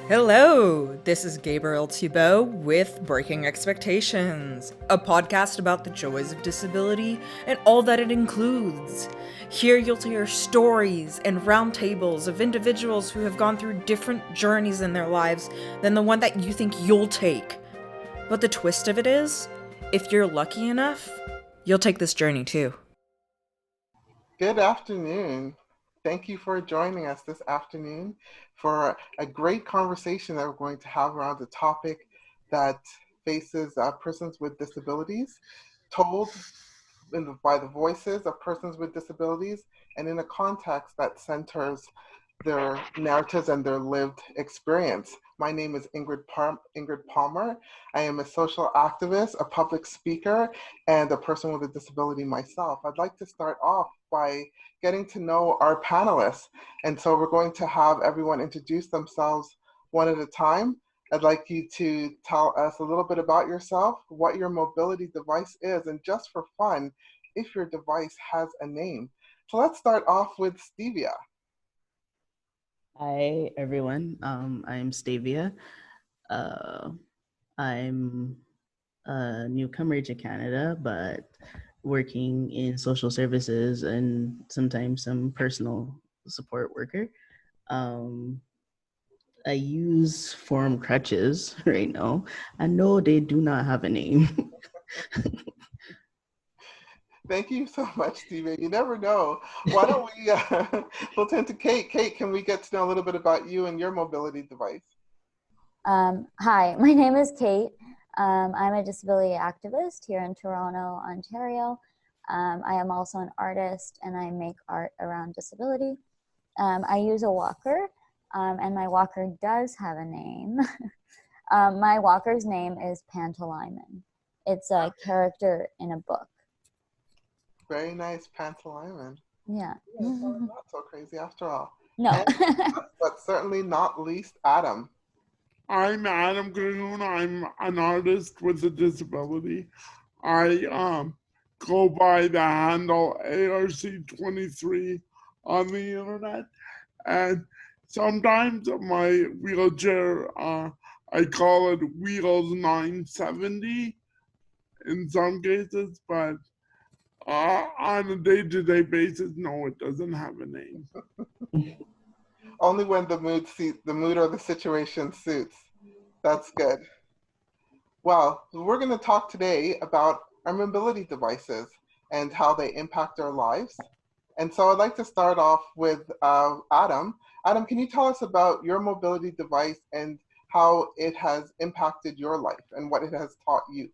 Hello, this is Gabriel Thibault with Breaking Expectations, a podcast about the joys of disability and all that it includes. Here you'll hear stories and roundtables of individuals who have gone through different journeys in their lives than the one that you think you'll take. But the twist of it is, if you're lucky enough, you'll take this journey too. Good afternoon. Thank you for joining us this afternoon for a great conversation that we're going to have around a topic that faces persons with disabilities, told by the voices of persons with disabilities and in a context that centers their narratives and their lived experience. My name is Ingrid Palmer. I am a social activist, a public speaker, and a person with a disability myself. I'd like to start off by getting to know our panelists. And so we're going to have everyone introduce themselves one at a time. I'd like you to tell us a little bit about yourself, what your mobility device is, and just for fun, if your device has a name. So let's start off with Stévia. Hi, everyone. I'm Stévia. I'm a newcomer to Canada, but working in social services and sometimes some personal support worker. I use form crutches right now. I know they do not have a name. Thank you so much, Stévia. You never know. Why don't we, we'll turn to Kate. Kate, can we get to know a little bit about you and your mobility device? Hi, my name is Kate. I'm a disability activist here in Toronto, Ontario. I am also an artist and I make art around disability. I use a walker and my walker does have a name. My walker's name is Pantalaimon. It's a character in a book. Very nice, Pantalaimon. Yeah. Not so crazy after all. No. And, but certainly not least, Adam. I'm Adam Cohoon. I'm an artist with a disability. I go by the handle ARC23 on the internet, and sometimes my wheelchair, I call it Wheels 970 in some cases, but on a day-to-day basis, no, it doesn't have a name. Only when the mood or the situation suits. That's good. Well, we're going to talk today about our mobility devices and how they impact our lives. And so I'd like to start off with Adam. Adam, can you tell us about your mobility device and how it has impacted your life and what it has taught you?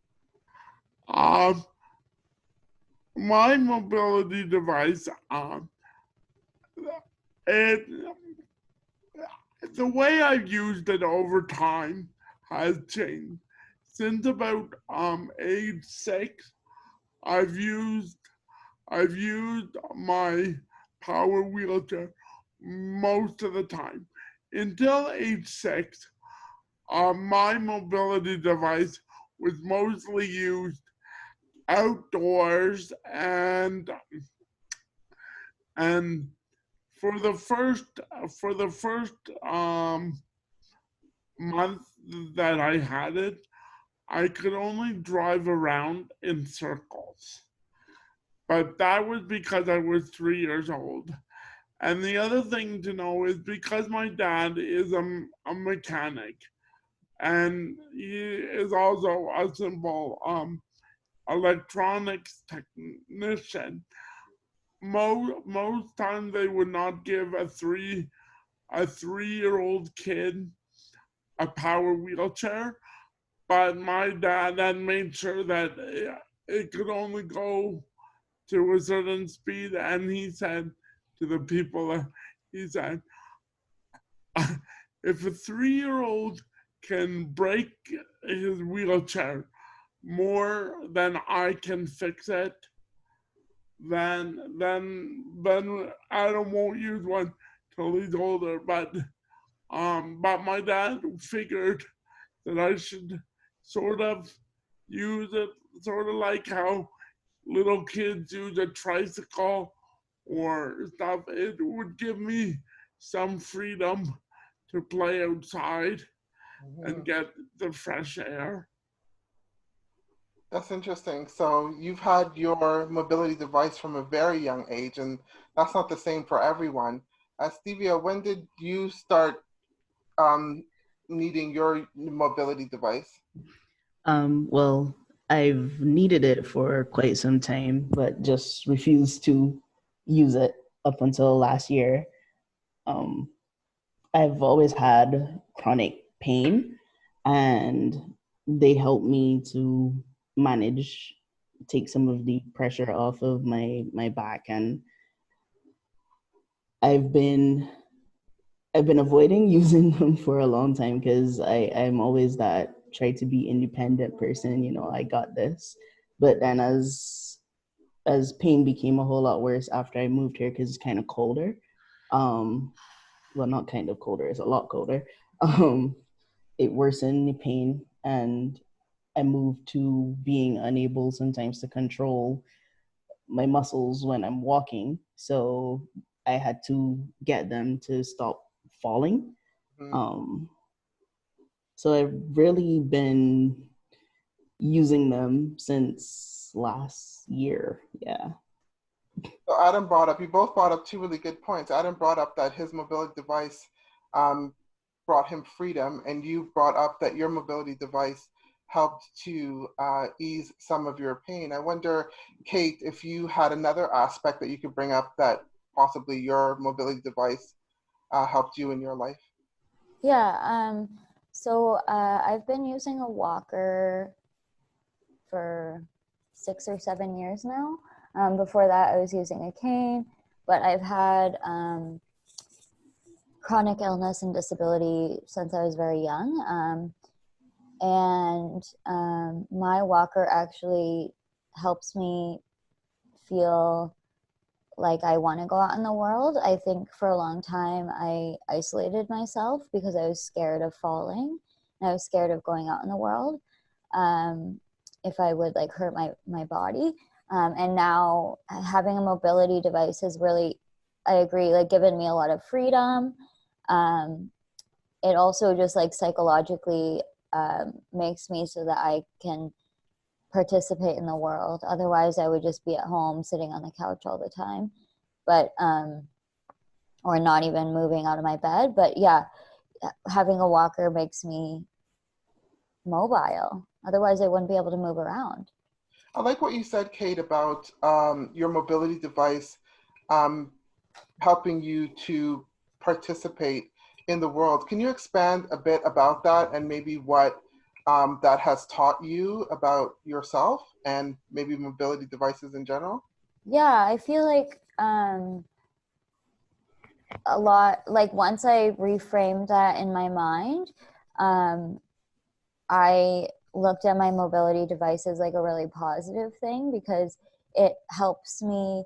My mobility device, the way I've used it over time has changed. Since about age 6, I've used my power wheelchair most of the time. Until age 6, my mobility device was mostly used outdoors, and for the first month that I had it, I could only drive around in circles. But that was because I was 3 years old. And the other thing to know is because my dad is a mechanic, and he is also a simple electronics technician. Most times they would not give a 3-year-old kid a power wheelchair, but my dad had made sure that it could only go to a certain speed, and he said to the people, he said, if a 3-year-old can break his wheelchair more than I can fix it, then Adam won't use one till he's older. But my dad figured that I should sort of use it sort of like how little kids use a tricycle or stuff. It would give me some freedom to play outside and Mhm. get the fresh air. That's interesting. So you've had your mobility device from a very young age, and that's not the same for everyone. Stévia, when did you start um, needing your mobility device? Well, I've needed it for quite some time, but just refused to use it up until last year. Um, I've always had chronic pain, and they help me to manage, take some of the pressure off of my back. And I've been I've been avoiding using them for a long time because I'm always that try to be independent person. I got this. But then as pain became a whole lot worse after I moved here because it's kind of colder. Um, well, not kind of colder, it's a lot colder. Um, it worsened the pain, and I moved to being unable sometimes to control my muscles when I'm walking. So I had to get them to stop falling. Mhm. Um, so I've really been using them since last year. Yeah. So Adam brought up, you both brought up two really good points. Adam brought up that his mobility device um, brought him freedom, and you brought up that your mobility device helped to ease some of your pain. I wonder, Kate, if you had another aspect that you could bring up that possibly your mobility device helped you in your life. Yeah, so I've been using a walker for 6 or 7 years now. Before that, I was using a cane, but I've had chronic illness and disability since I was very young. And my walker actually helps me feel like I want to go out in the world. I think for a long time I isolated myself because I was scared of falling and I was scared of going out in the world if I would like hurt my body. And now having a mobility device has really, I agree, like given me a lot of freedom. It also just like psychologically makes me so that I can participate in the world. Otherwise, I would just be at home sitting on the couch all the time, but or not even moving out of my bed. But yeah, having a walker makes me mobile. Otherwise, I wouldn't be able to move around. I like what you said, Kate, about your mobility device um, helping you to participate in the world. Can you expand a bit about that and maybe what that has taught you about yourself and maybe mobility devices in general? Yeah, I feel like a lot, like once I reframed that in my mind, I looked at my mobility device as like a really positive thing because it helps me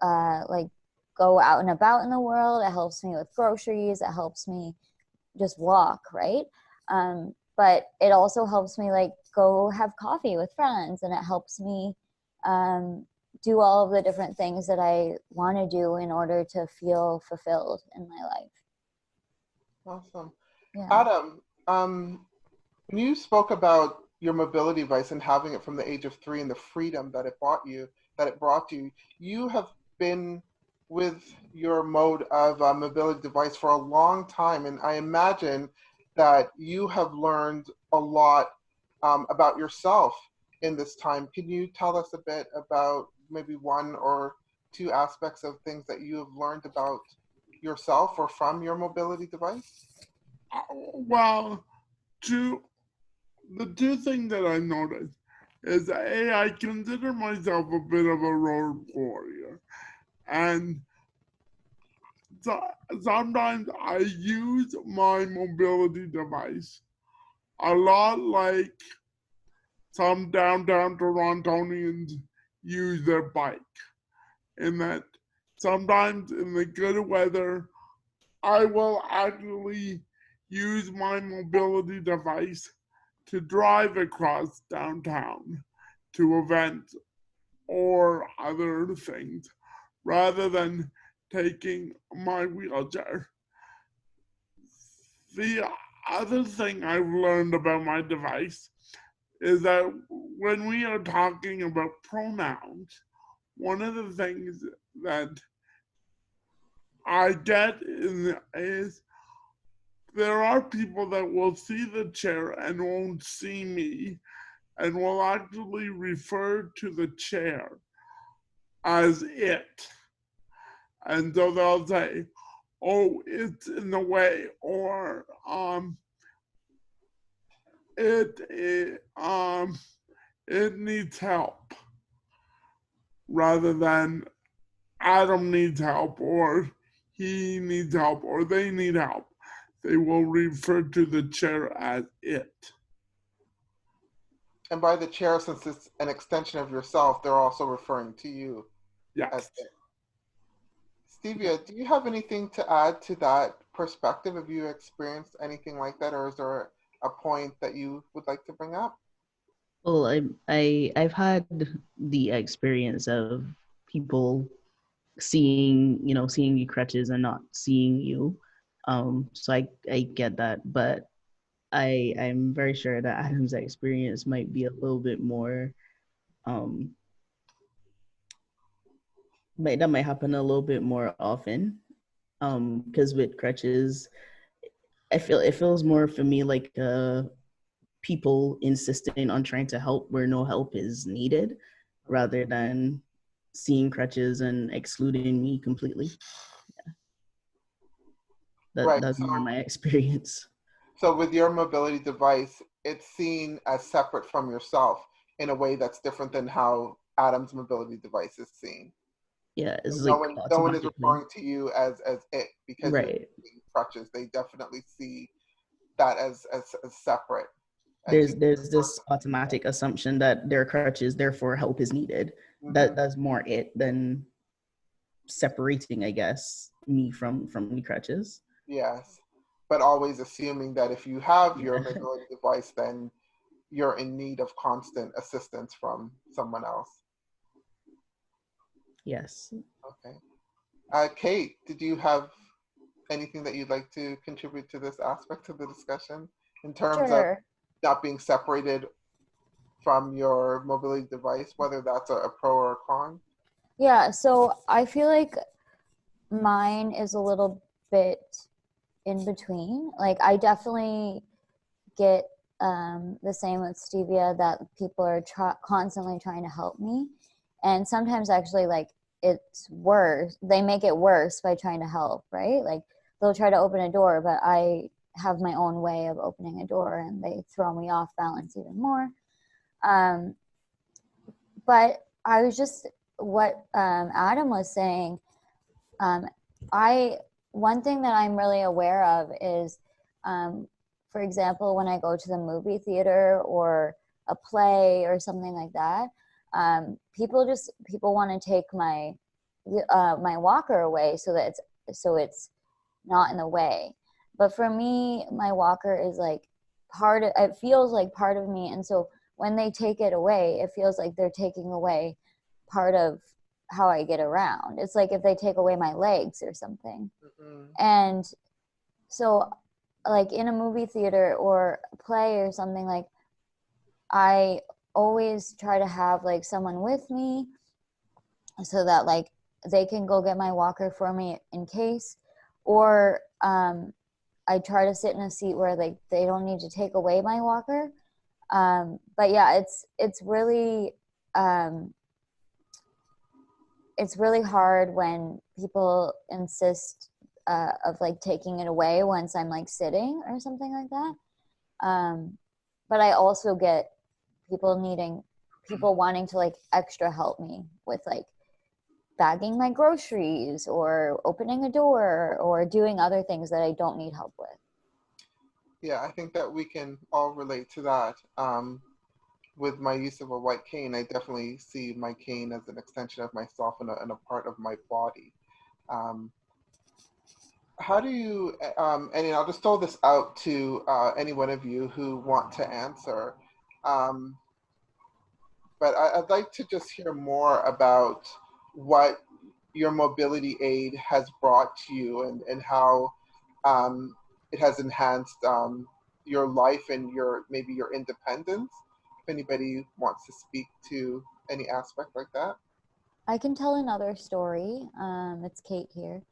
like go out and about in the world. It helps me with groceries. It helps me just walk, right? But it also helps me like go have coffee with friends, and it helps me do all of the different things that I want to do in order to feel fulfilled in my life. Awesome. Yeah. Adam, when you spoke about your mobility device and having it from the age of 3 and the freedom that it brought you, you have been with your mode of mobility device for a long time, and I imagine that you have learned a lot about yourself in this time. Can you tell us a bit about maybe one or two aspects of things that you have learned about yourself or from your mobility device? Well, the two things that I noticed is I consider myself a bit of a road warrior, and so, sometimes I use my mobility device a lot like some downtown Torontonians use their bike, in that sometimes in the good weather, I will actually use my mobility device to drive across downtown to events or other things rather than taking my wheelchair. The other thing I've learned about my device is that when we are talking about pronouns, one of the things that I get is there are people that will see the chair and won't see me and will actually refer to the chair as it. And so they'll say, oh, it's in the way, or it needs help, rather than Adam needs help, or he needs help, or they need help. They will refer to the chair as it. And by the chair, since it's an extension of yourself, they're also referring to you as Yes. it. Stévia, do you have anything to add to that perspective? Have you experienced anything like that, or is there a point that you would like to bring up? Well, I've had the experience of people seeing you crutches and not seeing you. So I get that, but I'm very sure that Adam's experience might be a little bit more that might happen a little bit more often. Because with crutches, I feel it feels more for me like people insisting on trying to help where no help is needed, rather than seeing crutches and excluding me completely. Yeah. Right. That's more my experience. So with your mobility device, it's seen as separate from yourself in a way that's different than how Adam's mobility device is seen. Yeah, it's So like no one is automatically. referring to you as it because you're Right. using crutches. They definitely see that as separate. And There's this automatic assumption that there are crutches, therefore help is needed. That's more it than separating, I guess, me from the crutches. Yes, but always assuming that if you have your Yeah. mobility device, then you're in need of constant assistance from someone else. Yes. Okay. Kate, did you have anything that you'd like to contribute to this aspect of the discussion in terms of Sure. not being separated from your mobility device, whether that's a pro or a con? Yeah, so I feel like mine is a little bit in between. Like I definitely get the same with Stevia, that people are constantly trying to help me, and sometimes actually like it's worse. They make it worse by trying to help, right? Like they'll try to open a door, but I have my own way of opening a door, and they throw me off balance even more. But I was just what Adam was saying. One thing that I'm really aware of is, for example, when I go to the movie theater or a play or something like that, people want to take my walker away so it's not in the way. But for me, my walker is like it feels like part of me, and so when they take it away, it feels like they're taking away part of how I get around. It's like if they take away my legs or something. Mm-hmm. And so like in a movie theater or a play or something, like I always try to have like someone with me so that like they can go get my walker for me in case, or I try to sit in a seat where they don't need to take away my walker. But yeah, it's really hard when people insist of like taking it away once I'm like sitting or something like that. But I also get people wanting to like extra help me with like bagging my groceries or opening a door or doing other things that I don't need help with. Yeah, I think that we can all relate to that. With my use of a white cane, I definitely see my cane as an extension of myself and a part of my body. How do you, and I'll just throw this out to any one of you who want to answer, but I'd like to just hear more about what your mobility aid has brought to you and how it has enhanced your life and maybe your independence. If anybody wants to speak to any aspect like that. I can tell another story. It's Kate here.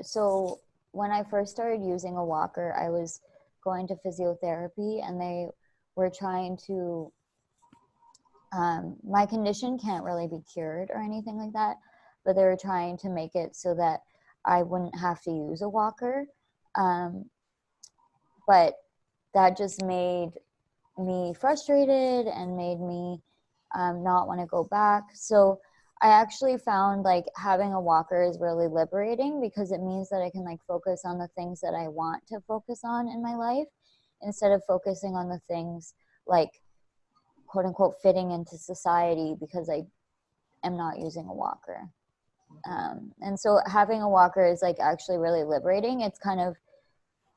So when I first started using a walker, I was going to physiotherapy, and they were trying to, my condition can't really be cured or anything like that, but they were trying to make it so that I wouldn't have to use a walker. But that just made me frustrated and made me not want to go back. So I actually found like having a walker is really liberating, because it means that I can like focus on the things that I want to focus on in my life, instead of focusing on the things like quote unquote fitting into society because I am not using a walker. And so having a walker is like actually really liberating. It's kind of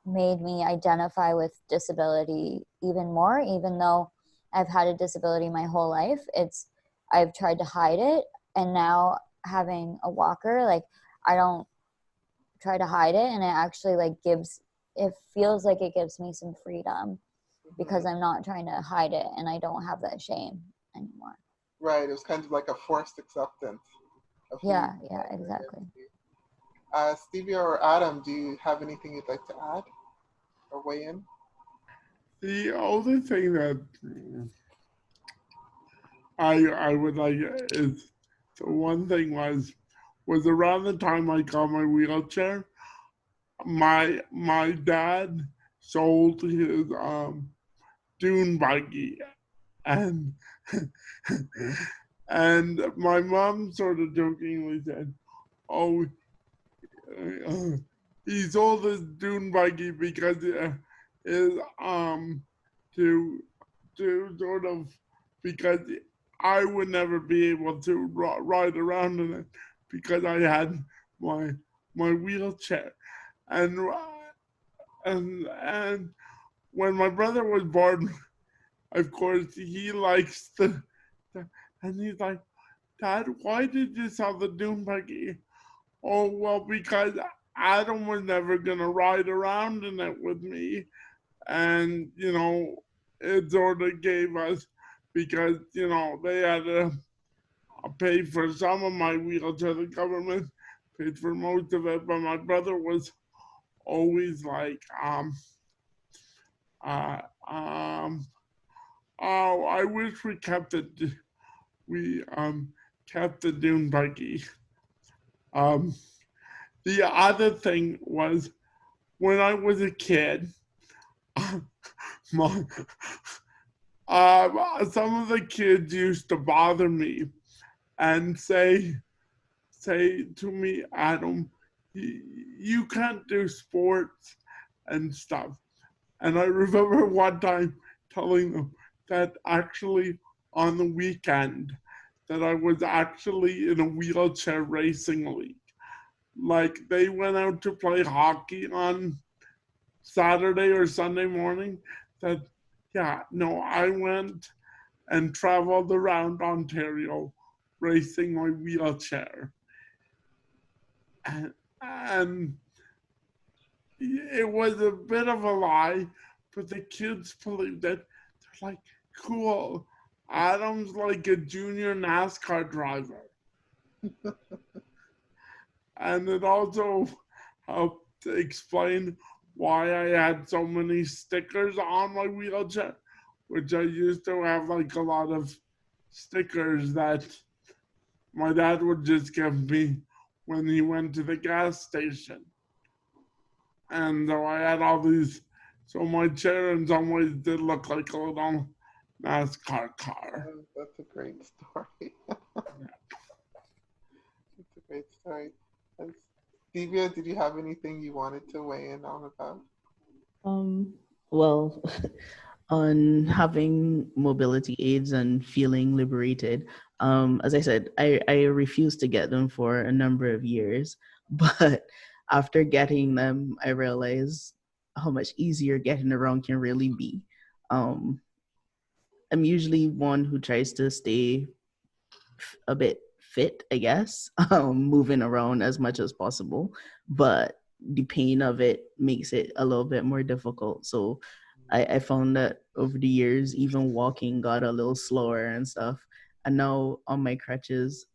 made me identify with disability even more, even though I've had a disability my whole life. I've tried to hide it, and now having a walker, like I don't try to hide it, and it actually like it feels like it gives me some freedom, because I'm not trying to hide it and I don't have that shame anymore. Right, it was kind of like a forced acceptance. Yeah, exactly. Stévia or Adam, do you have anything you'd like to add or weigh in? The only thing that I would like is, the one thing was around the time I got my wheelchair, my dad sold his dune buggy, and and my mom sort of jokingly said, "Oh, he sold his dune buggy because it is to sort of, because I would never be able to ride around in it because I had my wheelchair." And when my brother was born, of course he likes and he's like, "Dad, why did you sell the dune buggy?" "Oh, well, because Adam was never gonna ride around in it with me, and it sort of gave us, because they had to pay for some of my wheelchair. The government paid for most of it, but my brother was always like, uh, um, oh, I wish we kept it. We kept the dune buggy." The other thing was, when I was a kid, my, some of the kids used to bother me and say to me, "Adam, you can't do sports and stuff." And I remember one time telling them that actually on the weekend that I was actually in a wheelchair racing league. Like, they went out to play hockey on Saturday or Sunday morning. I went and traveled around Ontario racing my wheelchair. And it was a bit of a lie, but the kids believed it. They're like, "Cool, Adam's like a junior NASCAR driver." And it also helped to explain why I had so many stickers on my wheelchair, which I used to have like a lot of stickers that my dad would just give me when he went to the gas station. And so I had all these, so my chair in some ways did look like a little NASCAR car. Oh, that's a great story. That's a great story. Stévia, did you have anything you wanted to weigh in on about? Well, on having mobility aids and feeling liberated. As I said, I refused to get them for a number of years, but after getting them, I realized how much easier getting around can really be. I'm usually one who tries to stay a bit fit, I guess, moving around as much as possible. But the pain of it makes it a little bit more difficult. So I found that over the years, even walking got a little slower and stuff. And now on my crutches,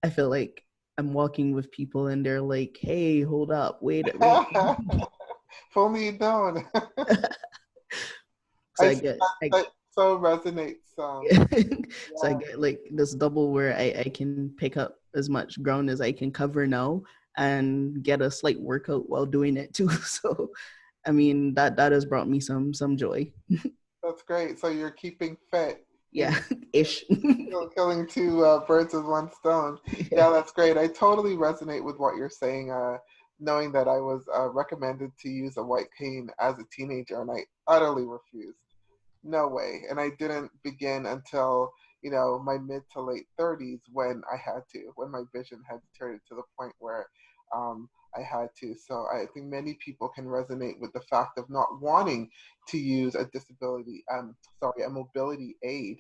I feel like I'm walking with people and they're like, hey, hold up, wait. If only you'd known. So I I see get, that so resonates. so I get like this double where I can pick up as much ground as I can cover now and get a slight workout while doing it too. So I mean that has brought me some joy. That's great. So you're keeping fit. Yeah, ish. Killing two birds with one stone. Yeah, that's great. I totally resonate with what you're saying. Knowing that I was recommended to use a white cane as a teenager, and I utterly refused. No way. And I didn't begin until my mid to late 30s when I had to, when my vision had turned to the point where I had to. So I think many people can resonate with the fact of not wanting to use a a mobility aid,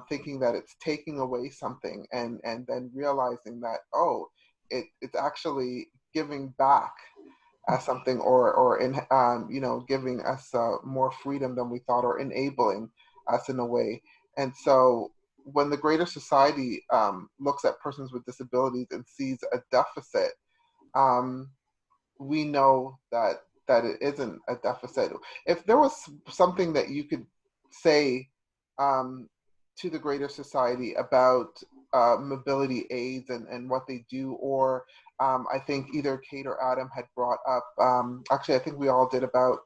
thinking that it's taking away something, and then realizing that, oh, it's actually giving back something, or in giving us more freedom than we thought, or enabling us in a way. And so when the greater society looks at persons with disabilities and sees a deficit, um, we know that it isn't a deficit. If there was something that you could say um, to the greater society about mobility aids and what they do, or I think either Kate or Adam had brought up, actually I think we all did, about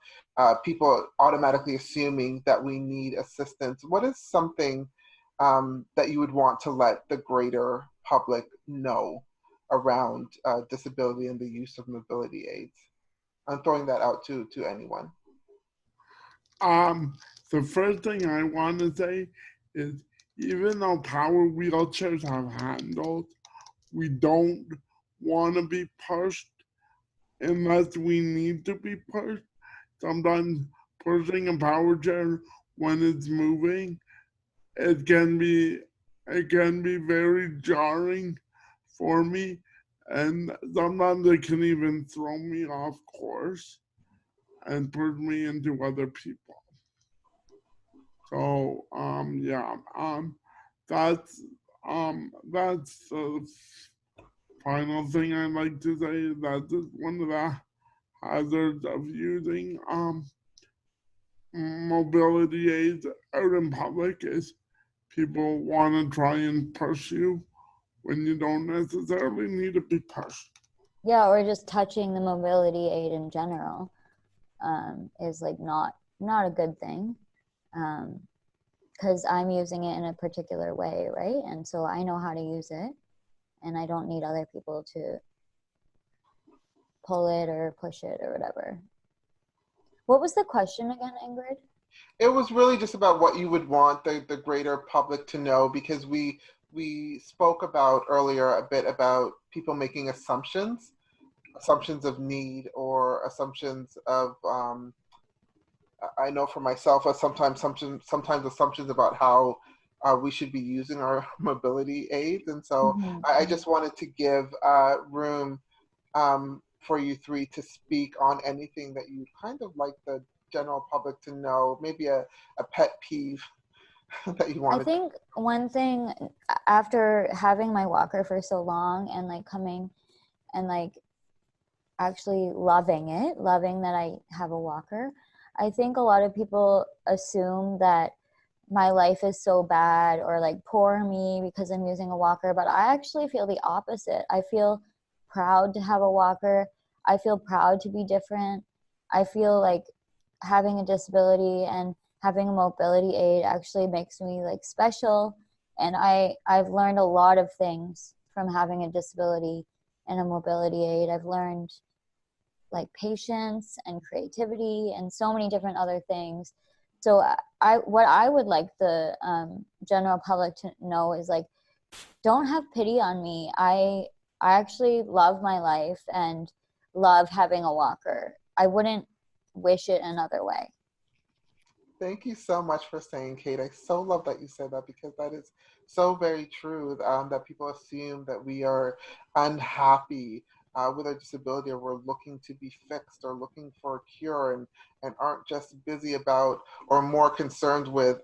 people automatically assuming that we need assistance. What is something that you would want to let the greater public know around disability and the use of mobility aids? I'm throwing that out to anyone. The first thing I want to say is, even though power wheelchairs have handles, we don't want to be pushed unless we need to be pushed. Sometimes pushing a power chair when it's moving, it can be very jarring for me, and sometimes it can even throw me off course and push me into other people. So that's the final thing I'd like to say. That is one of the hazards of using mobility aids out in public, is people want to try and push you when you don't necessarily need to be pushed. Yeah, or just touching the mobility aid in general is like not a good thing, because I'm using it in a particular way, right? And so I know how to use it, and I don't need other people to pull it or push it or whatever. What was the question again, Ingrid? It was really just about what you would want the greater public to know, because we spoke about earlier a bit about people making assumptions of need, or assumptions of I know for myself, sometimes assumptions about how we should be using our mobility aids. And so I just wanted to give room for you three to speak on anything that you kind of like the general public to know, maybe a pet peeve that you wanted. I think one thing, after having my walker for so long and like coming and like actually loving that I have a walker, I think a lot of people assume that my life is so bad, or like poor me because I'm using a walker, but I actually feel the opposite. I feel proud to have a walker. I feel proud to be different. I feel like having a disability and having a mobility aid actually makes me like special. And I've learned a lot of things from having a disability and a mobility aid. I've learned like patience and creativity and so many different other things. So what I would like the general public to know is like, don't have pity on me. I actually love my life and love having a walker. I wouldn't wish it another way. Thank you so much for saying, Kate. I so love that you said that, because that is so very true, that people assume that we are unhappy with our disability, or we're looking to be fixed or looking for a cure, and aren't just busy about or more concerned with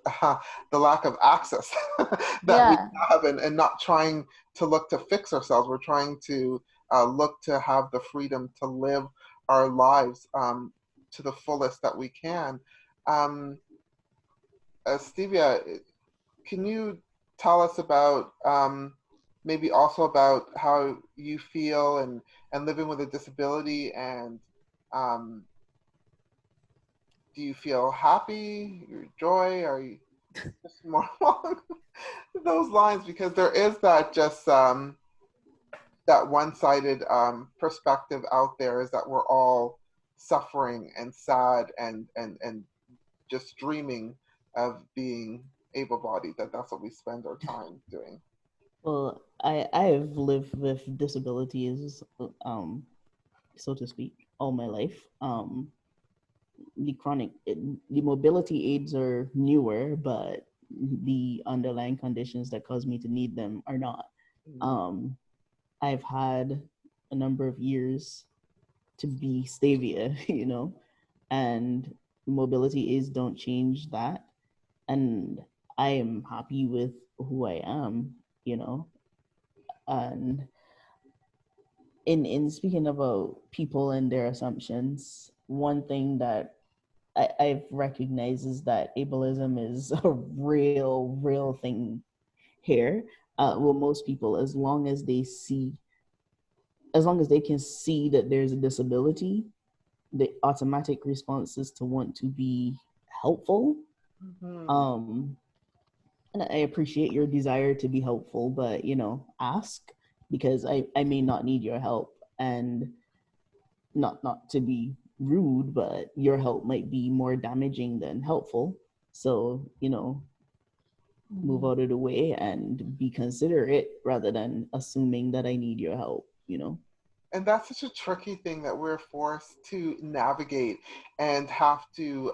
the lack of access that we Yeah. have, and not trying to look to fix ourselves. We're trying to look to have the freedom to live our lives to the fullest that we can. Um, Stévia, can you tell us about maybe also about how you feel and living with a disability, and um, do you feel happy, your joy, are you just more along those lines? Because there is that just that one-sided perspective out there, is that we're all suffering and sad and just dreaming of being able-bodied, that's what we spend our time doing. Well, I've lived with disabilities, so to speak, all my life. The mobility aids are newer, but the underlying conditions that cause me to need them are not. Um, I've had a number of years to be Stévia, and mobility aids don't change that. And I am happy with who I am, and in speaking about people and their assumptions, one thing that I've recognized is that ableism is a real thing here. Well, most people, as long as they can see that there's a disability, the automatic response is to want to be helpful. And I appreciate your desire to be helpful, but ask, because I may not need your help, and not to be rude, but your help might be more damaging than helpful. So, move out of the way and be considerate rather than assuming that I need your help. And that's such a tricky thing that we're forced to navigate and have to,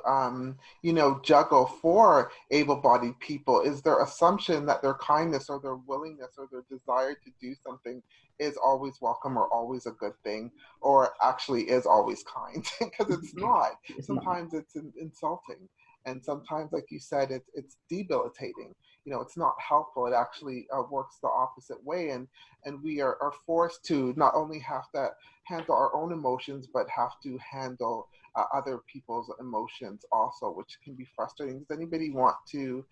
juggle for able-bodied people, is their assumption that their kindness or their willingness or their desire to do something is always welcome or always a good thing, or actually is always kind, because it's not. Sometimes it's insulting. And sometimes, like you said, it's debilitating. It's not helpful. It actually works the opposite way. And we are forced to not only have to handle our own emotions, but have to handle other people's emotions also, which can be frustrating. Does anybody want to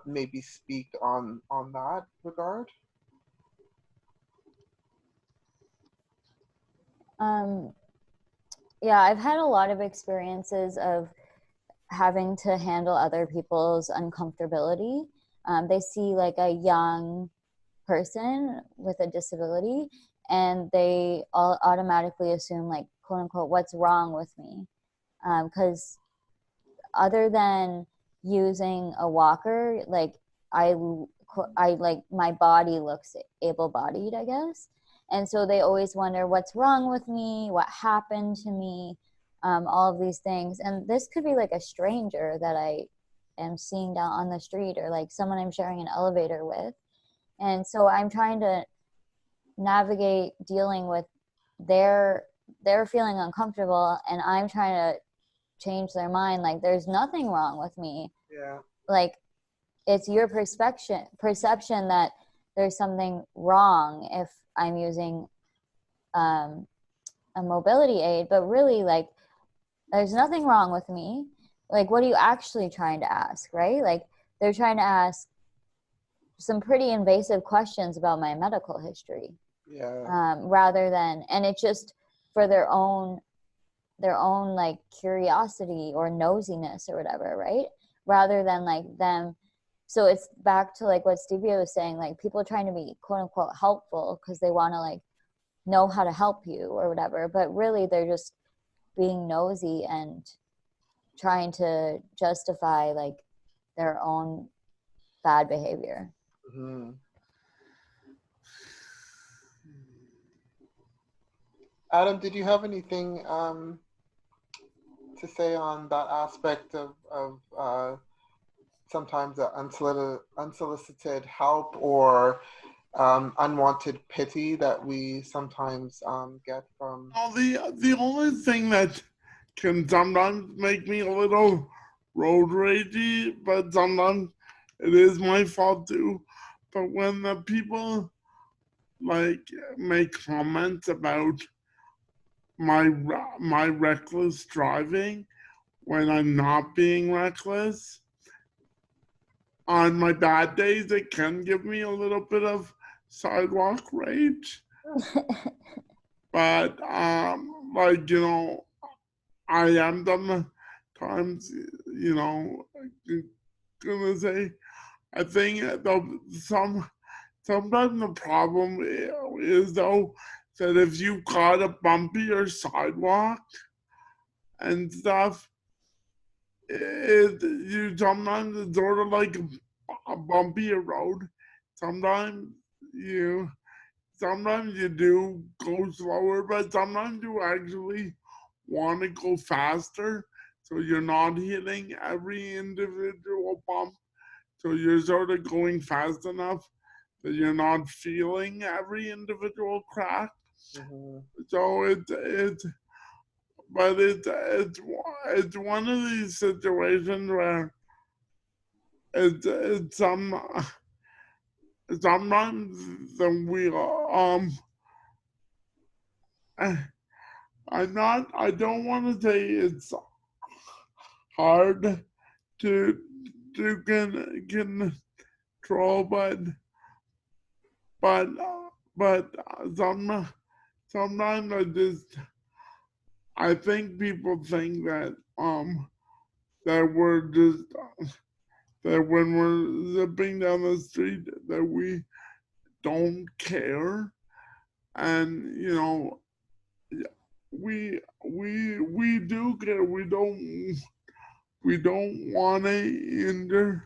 maybe speak on that regard? Yeah, I've had a lot of experiences of having to handle other people's uncomfortability. They see like a young person with a disability, and they all automatically assume, like, quote unquote, what's wrong with me? Because other than using a walker, like I like my body looks able-bodied, I guess. And so they always wonder what's wrong with me, what happened to me, all of these things. And this could be like a stranger that I am seeing down on the street, or like someone I'm sharing an elevator with. And so I'm trying to navigate dealing with their feeling uncomfortable, and I'm trying to change their mind, like there's nothing wrong with me. Yeah. Like, it's your perception that there's something wrong if I'm using a mobility aid, but really, like, there's nothing wrong with me. Like, what are you actually trying to ask, right? Like, they're trying to ask some pretty invasive questions about my medical history. Yeah. Rather than, and it's just for their own like curiosity or nosiness or whatever, right? Rather than like them. So it's back to like what Stévia was saying, like people trying to be quote unquote helpful because they want to like know how to help you or whatever, but really they're just being nosy and trying to justify like their own bad behavior. Mm-hmm. Adam, did you have anything to say on that aspect of sometimes unsolicited help, or unwanted pity that we sometimes get from. Well, the only thing that can sometimes make me a little road ragey, but sometimes it is my fault too. But when the people like make comments about my reckless driving when I'm not being reckless, on my bad days, it can give me a little bit of sidewalk rage. But like, you know, I am sometimes, you know, gonna say, I think sometimes the problem is though that if you got a bumpier sidewalk and stuff, you sometimes it's sort of like a bumpier road. Sometimes you sometimes you do go slower, but sometimes you actually want to go faster. So you're not hitting every individual bump. So you're sort of going fast enough that you're not feeling every individual crack. Mm-hmm. So it's one of these situations where it's sometimes then we I don't want to say it's hard to control, but sometimes I think people think that that we're just that when we're zipping down the street that we don't care, and you know we do care. We don't want to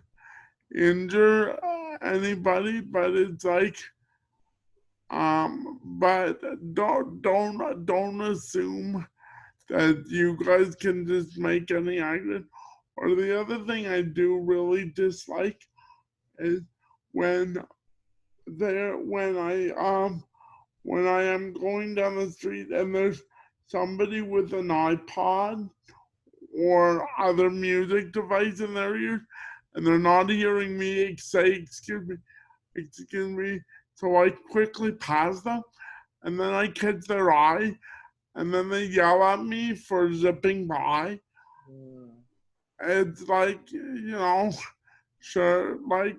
injure anybody, but it's like but don't assume that you guys can just make any action. Or the other thing I do really dislike is when when I am going down the street and there's somebody with an iPod or other music device in their ears and they're not hearing me say excuse me, so I quickly pass them and then I catch their eye and then they yell at me for zipping by. It's like, you know, sure, like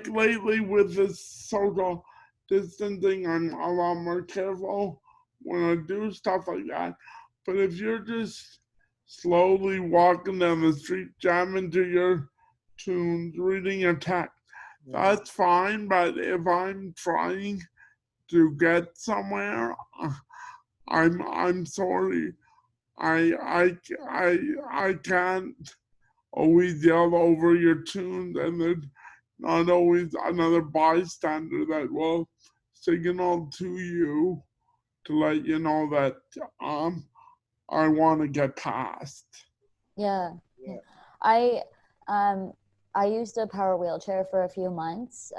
lately with this social distancing, I'm a lot more careful when I do stuff like that. But if you're just slowly walking down the street, jamming to your tunes, reading a text, that's fine. But if I'm trying to get somewhere, I'm sorry. I can't always yell over your tunes, and there's not always another bystander that will signal to you to let you know that I want to get past. Yeah. I used a power wheelchair for a few months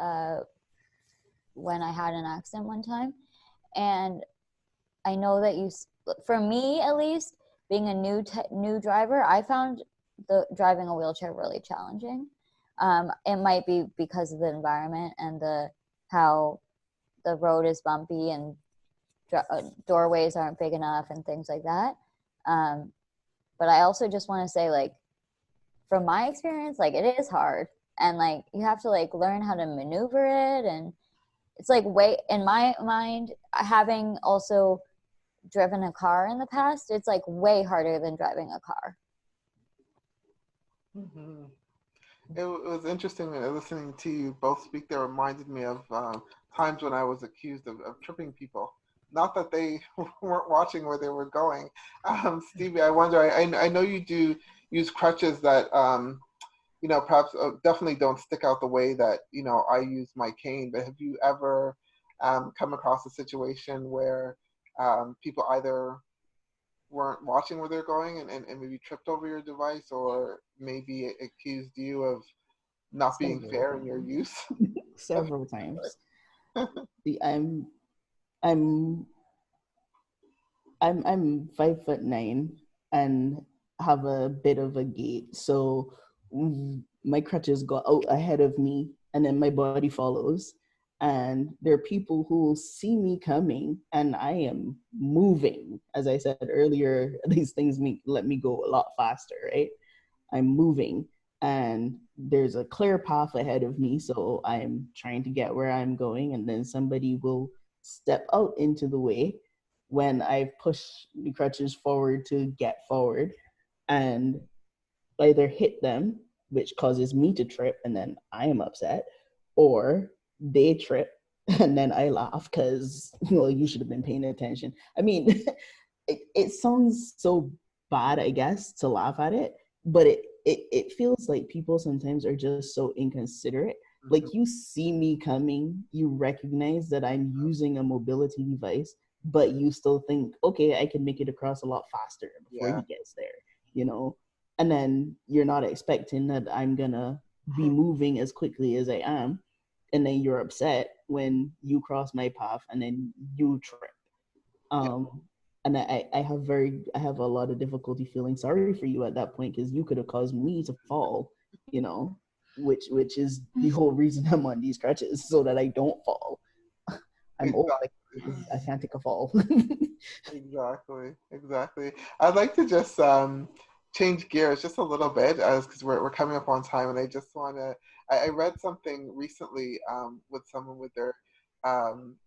when I had an accident one time, and I know that for me at least, being a new driver, I found driving a wheelchair really challenging. It might be because of the environment and how the road is bumpy and doorways aren't big enough and things like that. But I also just want to say, like, from my experience, like, it is hard, and like you have to like learn how to maneuver it, and it's like in my mind, having also driven a car in the past, it's like way harder than driving a car. Mm-hmm. It was interesting listening to you both speak. That reminded me of times when I was accused of tripping people. Not that they weren't watching where they were going. Stevie, I wonder, I know you do use crutches that, you know, perhaps definitely don't stick out the way that, you know, I use my cane, but have you ever come across a situation where people either weren't watching where they're going and maybe tripped over your device, or maybe accused you of not being fair in your use? Several times. See, I'm I'm 5'9" and have a bit of a gait. So my crutches go out ahead of me and then my body follows. And there are people who will see me coming and I am moving. As I said earlier, these things let me go a lot faster, right? I'm moving and there's a clear path ahead of me. So I'm trying to get where I'm going. And then somebody will step out into the way when I push the crutches forward to get forward and either hit them, which causes me to trip and then I am upset, or they trip and then I laugh because, well, you should have been paying attention. I mean, it sounds so bad, I guess, to laugh at it, but it feels like people sometimes are just so inconsiderate. Like you see me coming, you recognize that I'm using a mobility device, but you still think, okay, I can make it across a lot faster before Yeah. he gets there, you know? And then you're not expecting that I'm gonna be moving as quickly as I am. And then you're upset when you cross my path and then you trip. Um, and I have a lot of difficulty feeling sorry for you at that point because you could have caused me to fall, you know, which is the whole reason I'm on these crutches so that I don't fall. I'm old, I can't take a fall. Exactly. I'd like to just change gears just a little bit as because we're coming up on time, and I just want to. I read something recently with someone with um,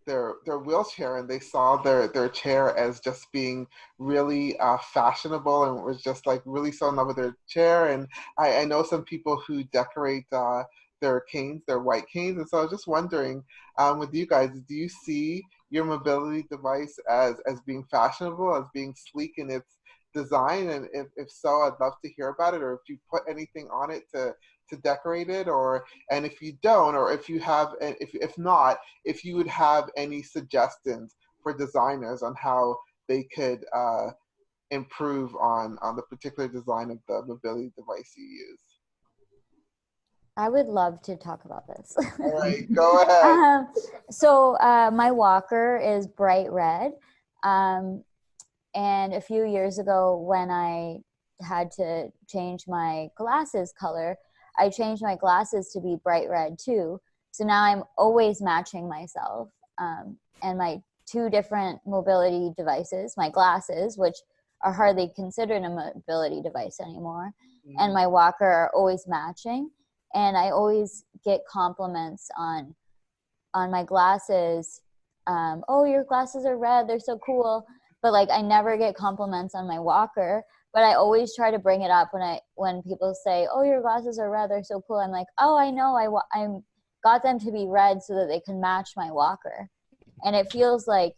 their wheelchair, and they saw their chair as just being really fashionable, and was just like really so in love with their chair. And I know some people who decorate their canes, their white canes, and so I was just wondering with you guys, do you see your mobility device as being fashionable, as being sleek in its design? And if so, I'd love to hear about it, or if you put anything on it to decorate it, or and if you don't, or if you have, if not, if you would have any suggestions for designers on how they could improve on the particular design of the mobility device you use. I would love to talk about this. All right, go ahead. So my walker is bright red. And a few years ago when I had to change my glasses color, I changed my glasses to be bright red too. So now I'm always matching myself. And my two different mobility devices, my glasses, which are hardly considered a mobility device anymore, and my walker are always matching. And I always get compliments on my glasses. Oh, your glasses are red, they're so cool. But like I never get compliments on my walker. But I always try to bring it up when people say, "Oh, your glasses are red, they're so cool." I'm like, "Oh, I know. I got them to be red so that they can match my walker." And it feels like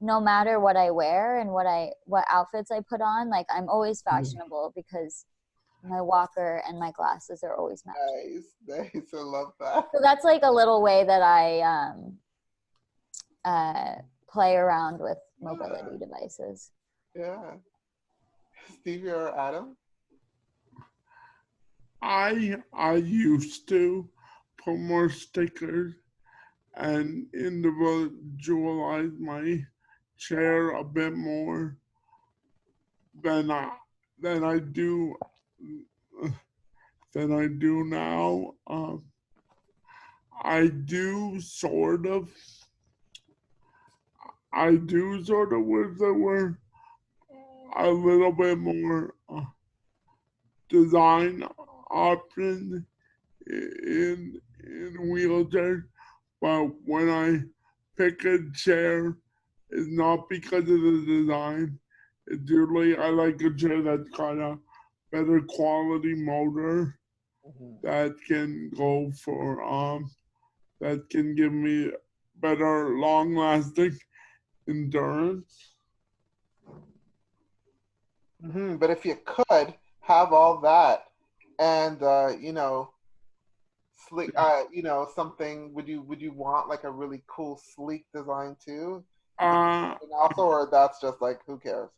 no matter what I wear and what outfits I put on, like I'm always fashionable because my walker and my glasses are always matching. Nice. I love that. So that's like a little way that I play around with mobility devices. Yeah. Stevie or Adam? I used to put more stickers and individualize my chair a bit more than I do now. I do sort of wish there were a little bit more design options in wheelchairs, but when I pick a chair, it's not because of the design. It's usually I like a chair that's got a better quality motor that can go for that can give me better long lasting endurance. But if you could have all that and sleek, something, would you want like a really cool sleek design too? Uh, And also, or that's just like who cares?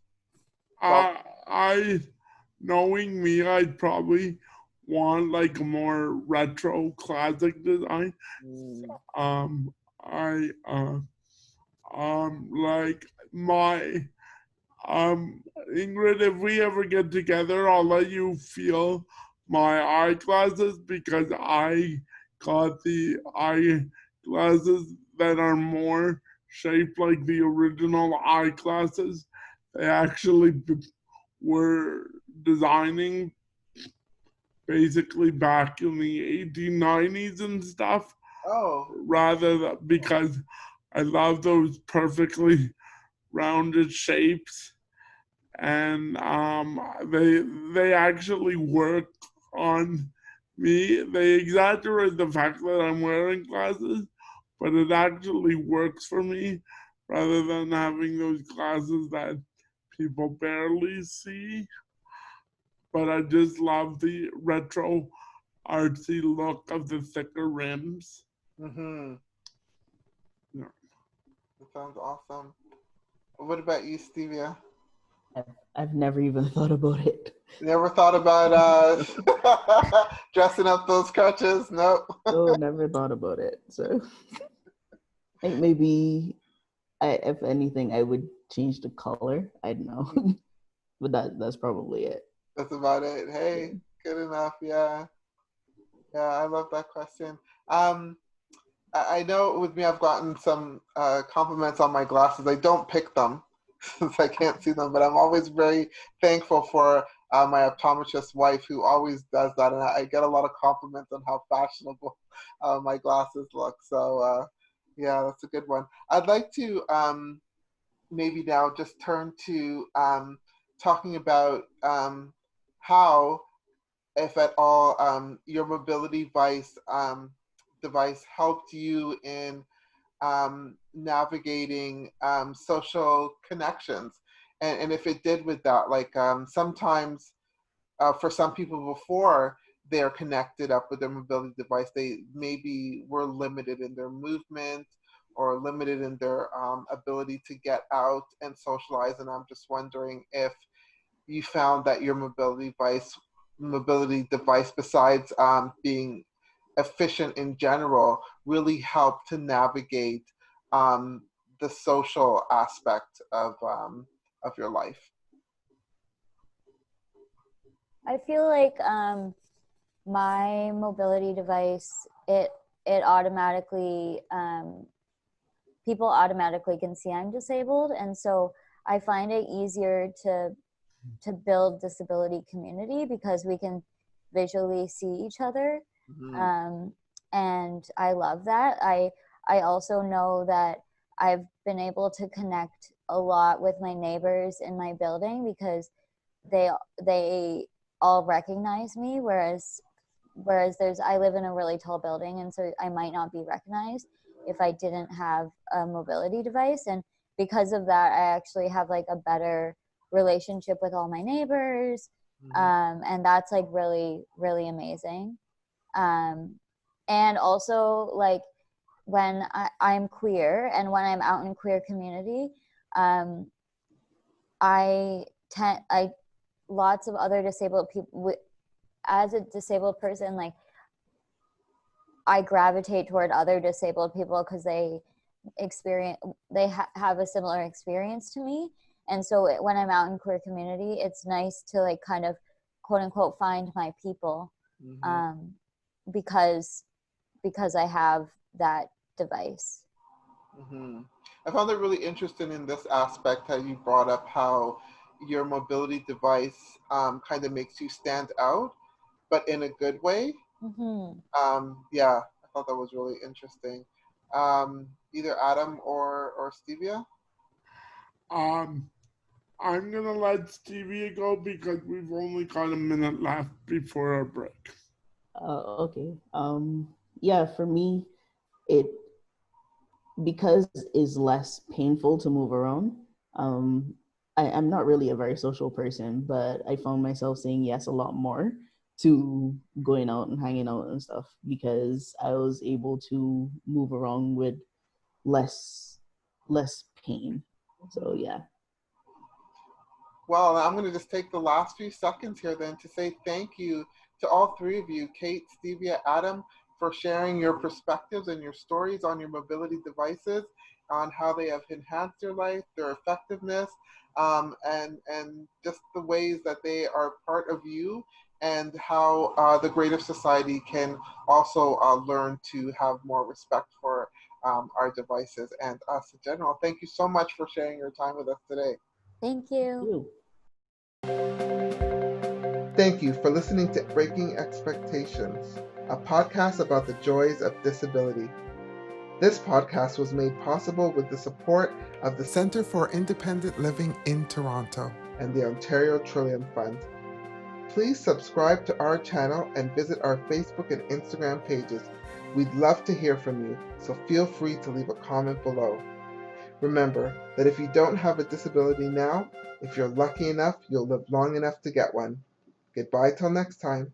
I knowing me, I'd probably want like a more retro classic design. I like my Ingrid, if we ever get together, I'll let you feel my eyeglasses because I got the eyeglasses that are more shaped like the original eyeglasses. They actually were designing basically back in the 1890s and stuff, Oh, rather than, because I love those perfectly rounded shapes, and they actually work on me. They exaggerate the fact that I'm wearing glasses, but it actually works for me rather than having those glasses that people barely see. But I just love the retro artsy look of the thicker rims. mm-hmm. Yeah. That sounds awesome. What about you, Stevia? I've never even thought about it. Never thought about dressing up those crutches? Nope. No, never thought about it. So I think maybe if anything, I would change the color. I don't know, but that's probably it. That's about it. Hey, good enough. Yeah. Yeah, I love that question. I know with me, I've gotten some compliments on my glasses. I don't pick them since I can't see them, but I'm always very thankful for my optometrist wife who always does that. And I get a lot of compliments on how fashionable my glasses look. So, yeah, that's a good one. I'd like to maybe now just turn to talking about how, if at all, your mobility device helped you in navigating social connections, and if it did with that, like sometimes for some people before they're connected up with their mobility device, they maybe were limited in their movement or limited in their ability to get out and socialize. And I'm just wondering if you found that your mobility device, besides being efficient in general, really helped to navigate um, the social aspect of your life. I feel like my mobility device, it automatically, people automatically can see I'm disabled, and so I find it easier to build disability community because we can visually see each other. Mm-hmm. And I love that. I also know that I've been able to connect a lot with my neighbors in my building because they all recognize me, whereas I live in a really tall building, and so I might not be recognized if I didn't have a mobility device. And because of that, I actually have like a better relationship with all my neighbors. And that's like really, really amazing. And also, like, when I'm queer and when I'm out in queer community, I lots of other disabled people, as a disabled person, like, I gravitate toward other disabled people because they have a similar experience to me. And so when I'm out in queer community, it's nice to like kind of quote unquote find my people, because I have that device. Mm-hmm. I found it really interesting in this aspect how you brought up how your mobility device kind of makes you stand out, but in a good way. Yeah, I thought that was really interesting. Either Adam or Stevia? Um, I'm gonna let Stévia go because we've only got a minute left before our break. Okay. Yeah, for me, it because it's less painful to move around. Um, I'm not really a very social person, but I found myself saying yes a lot more to going out and hanging out and stuff because I was able to move around with less pain. So yeah. Well, I'm going to just take the last few seconds here then to say thank you to all three of you, Kate, Stevia, Adam, for sharing your perspectives and your stories on your mobility devices, on how they have enhanced your life, their effectiveness, and just the ways that they are part of you, and how the greater society can also learn to have more respect for our devices and us in general. Thank you so much for sharing your time with us today. Thank you. Ooh. Thank you for listening to Breaking Expectations, a podcast about the joys of disability. This podcast was made possible with the support of the Centre for Independent Living in Toronto and the Ontario Trillium Fund. Please subscribe to our channel and visit our Facebook and Instagram pages. We'd love to hear from you, so feel free to leave a comment below. Remember that if you don't have a disability now, if you're lucky enough, you'll live long enough to get one. Goodbye till next time.